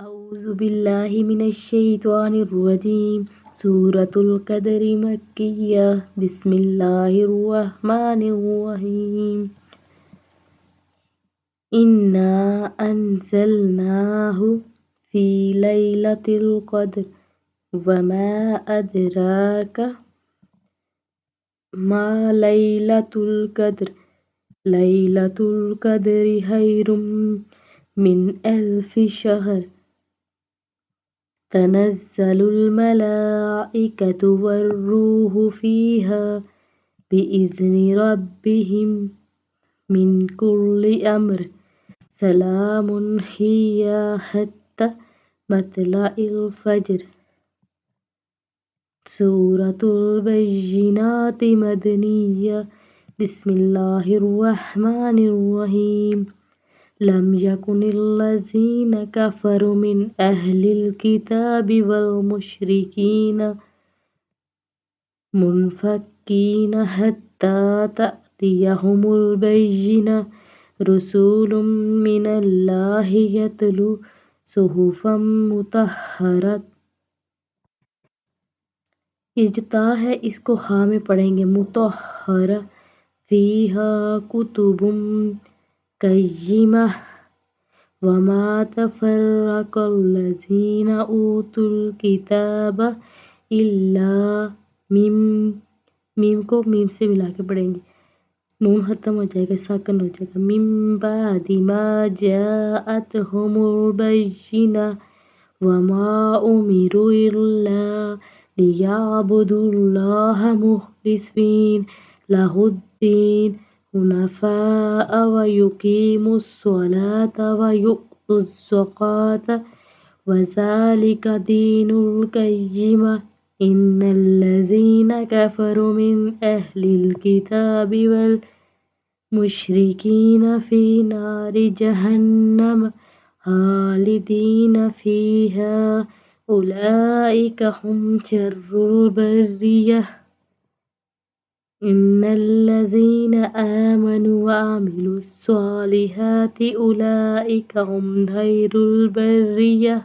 أعوذ بالله من الشيطان الرجيم. سورة القدر مكية. بسم الله الرحمن الرحيم. إنا أنزلناه في ليلة القدر وما أدراك ما ليلة القدر. ليلة القدر خير من 1000 شهر. تنزل الملائكة والروح فيها بإذن ربهم من كل أمر. سلام هي حتى مطلع الفجر. سورة البينات مدنية. بسم الله الرحمن الرحيم. لم يكن الذين كفروا من أهل الكتاب والمشركين منفكين حتى تأتيهم البينة. رسول من الله يتلو صحفا مطهرة. یہ جو تا ہے اس کو ہا میں پڑھیں گے مطہرہ. فیہا کتب قیمہ وما تفرق الذین اوتوا الکتاب الا میم کو میم سے ملا کے پڑھیں گے. نون ختم ہو جائے گا، ساکن ہو جائے گا. من بعد ما جاءتهم البینہ وما امروا الا ليعبدوا الله مخلصين له الدين حنفاء ويقيموا الصلاة ويؤتوا الزكاة وذلك دين القيمة. إن الذين كفروا من أهل الكتاب والمشركين في نار جهنم خالدين فيها أولئك هم شر البرية. إن الذين آمنوا وعملوا الصالحات أولئك هم خير البرية.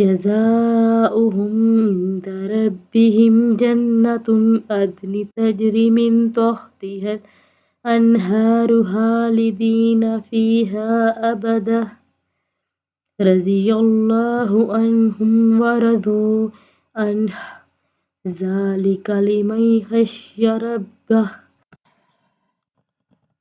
جزاؤهم عند ربهم جنة عدن تجري من تحتها الأنهار خالدين فيها أبدا. رضي الله عنهم ورضوا عنه ذلك لمن خشي ربه.